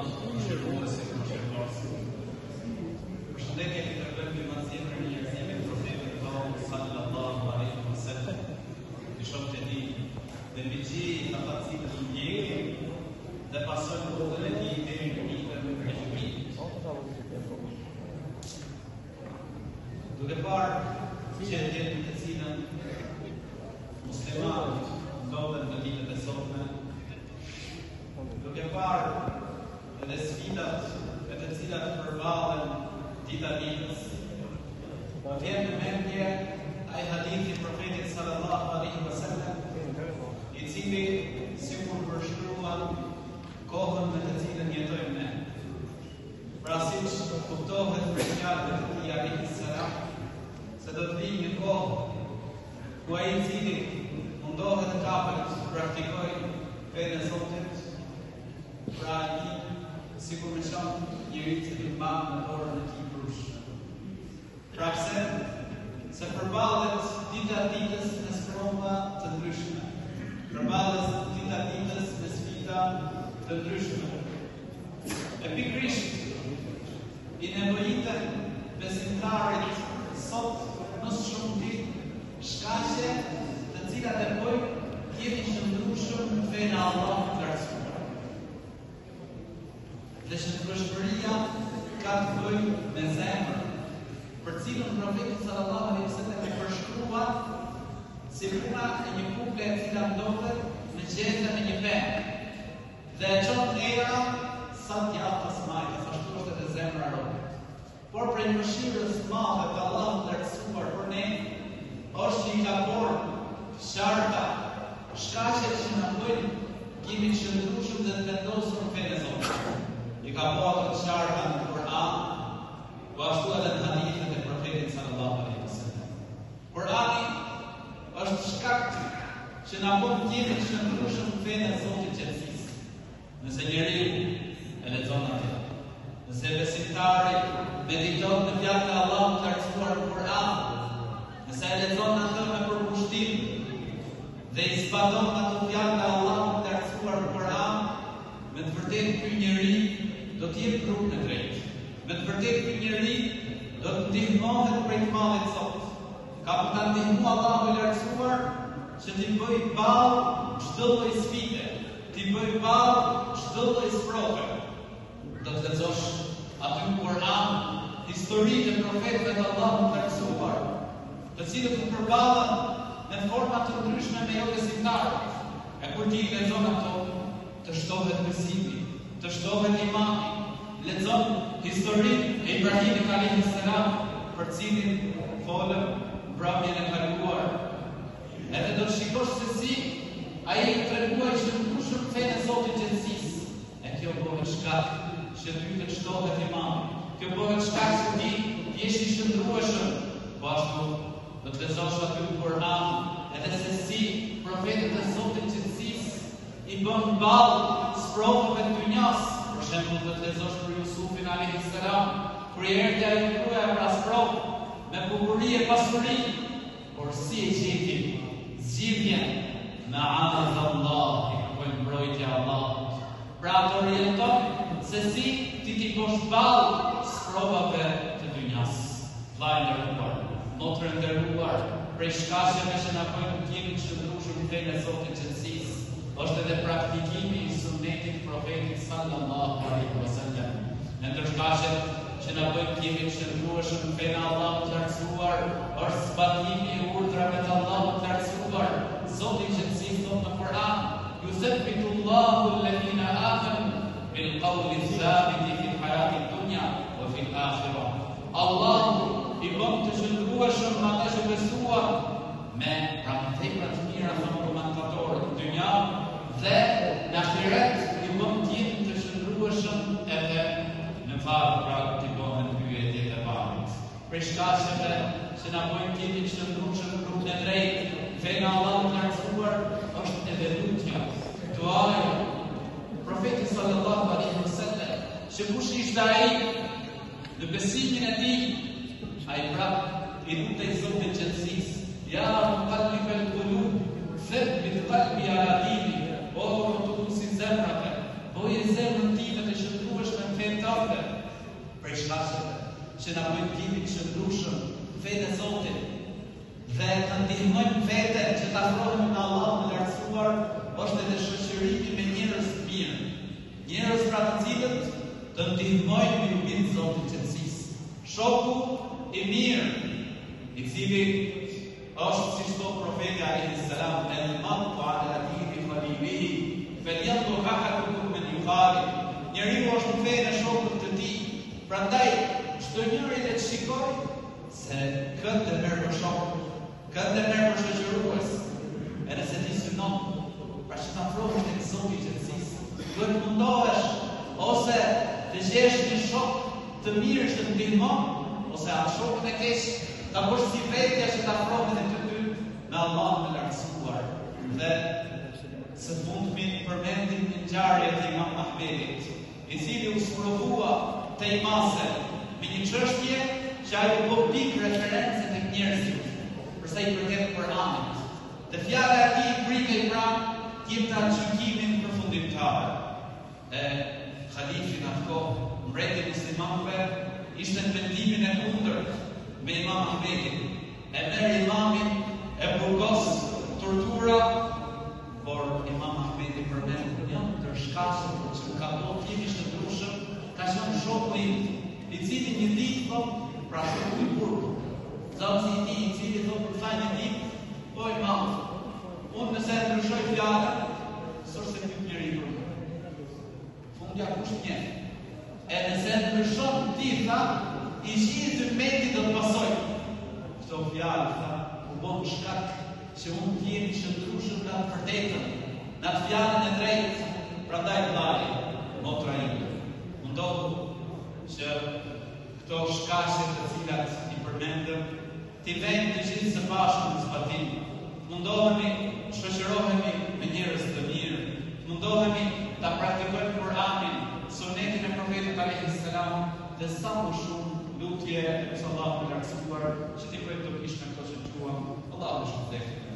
shërbuesi të shërbuesi. Përshëndetje që tregojmë për mazjetën e njerëzimit profetit tonë sallallahu alaihi wasallam. I shoh të di dhe ligji ata të cilët i ndjekin dhe pasojnë rrugën e tij deri në ditën e gjykimit. Duke parë gjendjen në të cilën muslimanët ndodhen në ditët e sotme, duke parë edhe sfidat me të cilat përballen dita ditës, vjen në mendje ai hadithi i profetit sallallahu alaihi wasallam, i cili sikur përshkruan kohën me të cilën jetojmë ne. Pra siç kuptohet për fjalët e tij alaihi salam, se do të vijë një kohë ku ai i cili mundohet të kapet praktikojë fenë e Zotit, pra ai sikur me qenë njëri i cili mban në dorën e tij brushë. Pra pse? Se përballet dita ditës me sprova të ndryshme. Përballet dita ditës me sfida të ndryshme. E pikërisht i nevojiten besimtarit sot në shumëti shkaqe të cilat e bëjnë të jemi shëndrueshëm në fenë e Allahut të lartësuar. Dhe shëndrueshmëria ka të bëjë me zemrën, për cilën profeti sallallahu alaihi wasallam e përshkrua si puna e një kuple e cila ndodhet në gjendjen e një penë. Dhe e çon era sa t'jaftas majtës, ashtu është edhe zemra e robit. Por për mëshirës madhe të Allahut të lartësuar për ne, është që i ka borë sharta, shkaqe që na bëjnë jemi të shëndrueshëm dhe të vendosur në fenë e Zotit. I ka borë të sharta në Kur'an, po ashtu edhe në hadithet e profetit sallallahu alaihi wasallam. Kur'ani është shkakt që na bën të jemi të shëndrueshëm në fenë e Zotit gjithësisë. Nëse njeriu e lexon atë, nëse besimtari mediton në fjalët e Allahut të lartësuar në Kur'an, nëse e lexon atë me përkushtim dhe i zbaton ato fjalë të Allahut të lartësuar në Kur'an, me të vërtetë ky njeri do të jetë rrugën e drejtë. Me të vërtetë ky njeri do të ndihmohet prej të Madhit Zot. Ka për ta ndihmuar Allahu i lartësuar që t'i bëj ballë çdo lloj sfide, t'i bëj ballë çdo lloj sprove. Do të lexosh aty në Kur'an historitë e profetëve të Allahut të lartësuar, të cilët u përballen në forma të ndryshme me jo besimtarët. E kur ti lexon ato, të shtohet besimi, të shtohet imani. Lexon historinë e Ibrahimit alayhis salam, për cilin folëm mbrëmjen e kaluar. Edhe do të shikosh se si ai treguai shëndrueshëm fenë e Zotit gjithësisë. E kjo bëhet shkak që ty të shtohet imani. Kjo bëhet shkak që ti jesh i shëndrueshëm. Po ashtu do të lexosh aty në Kur'an edhe se si profetët e Zotit gjithësisë i bën ballë sprovave të dynjas. Për shembull, do të lexosh për Jusufin alayhis salam, kur i erdhi ai gruaja për sprovë me bukuri e pasuri, por si e gjeti zgjidhjen me anë të Allahut, i kërkojnë mbrojtja e Allahut. Pra të orienton se si ti bosh ballë sprovave të dynjas. Vllai i nderuar, motrë nderuar, prej shkaqeve që na bëjnë të jemi të shëndrueshëm në fenë e Zotit gjithësisë, është edhe praktikimi i sunetit profetit sallallahu alaihi wasallam. Në të shkaqet që na bëjnë të jemi të shëndrueshëm në fenë e Allahut të lartësuar, është zbatimi i urdhrave të Allahut të lartësuar. Zoti gjithësisë thot në Kur'an: "Yuthabbitu Allahu alladhina amanu bil qawli thabiti fil hayati dunya wa fil akhirah." Allahu i bën të shëndrueshëm ata që besuan me vepra të mira thon komentatorët në dynja dhe në ahiret i bën të jenë të shëndrueshëm edhe në varr, pra të bëhen pyetjet e varrit. Për shkaqeve që na bëjnë të jemi të shëndrueshëm në rrugën e drejtë, fenë e Allahut të lartësuar është edhe lutja, duaja. Profeti sallallahu alaihi wasallam, që kush ishte ai në besimin e tij, ai prap i lutej Zotit gjithësisë: "Ya muqallibal qulub, thabbit qalbi ala dinik." O të si zemrave, boje zemrën time të shëndrueshme që na bëjnë timin të shëndrueshëm fetë e Zotit dhe të ndihmojmë veten që të afrohemi me Allahun e lartësuar, është edhe shoqërimi me njerëz të mirë. Njerëz pra të cilët të ndihmojnë me lubin Zotit qetësisë. Shoku i mirë, i cili është si thot profeti alayhi salam, el-mar'u 'ala dini khalilihi, falyanzur ahadukum man yukhalil. Njeriu është në fenë e shokut të tij. Prandaj çdo njeri le të shikojë se këtë e merr për shok, këtë e merr për shoqërues. E nëse ti synon, pra që të afrohesh tek Zoti i qetësisë, duhet të mundohesh ose të gjesh një shok të mirë që të ndihmon, ose atë shokun e keq ta bësh si vetja që të afrohet të ty me Allahun e lartësuar. Dhe së fundmi përmendim një ngjarje të Imam Ahmedit, i cili u sprovua te imase me një çështje që ai u bë pikë referencë tek njerëzit, përsa i përket Kur'anit. Dhe fjala e tij pritej pra të jepte gjykimin përfundimtar. Khalifi në atë kohë, mbreti i muslimanëve, ishte në vendimin e kundërt me Imam Ahmedin. E merr imamin, e burgos tortura, por Imam Ahmedi përmend një ndër shkaqet që ka bërë timi i shëndrueshëm, ka qenë shoku im, i cili një ditë thotë, pra shoku i burg, zotësi i tij, i cili thotë për fajin e tij, po Imam, unë nëse e ndryshoj fjalën, s'është se ky njeri për mua. Fundja kush njeh. E nëse ndryshon ti tha, i gjithë ummeti do të pasoj. Këto fjalë tha, u bën shkak që unë të jemi shëndrueshëm në atë vërtetën, në atë fjalën e drejtë. Prandaj vllai, motra ime, mundohu që këto shkaqe të cilat i përmendëm, t'i vëjmë të gjithë së bashku në zbatim. Mundohemi të shoqërohemi me njerëz të mirë, mundohemi ta praktikojmë Kur'anin, sunetin e profetit alayhi salam, dhe sa më shumë lutje e Allahut të lartësuar që t'i bëjmë të kishme këto që quam Allahu shpëtet.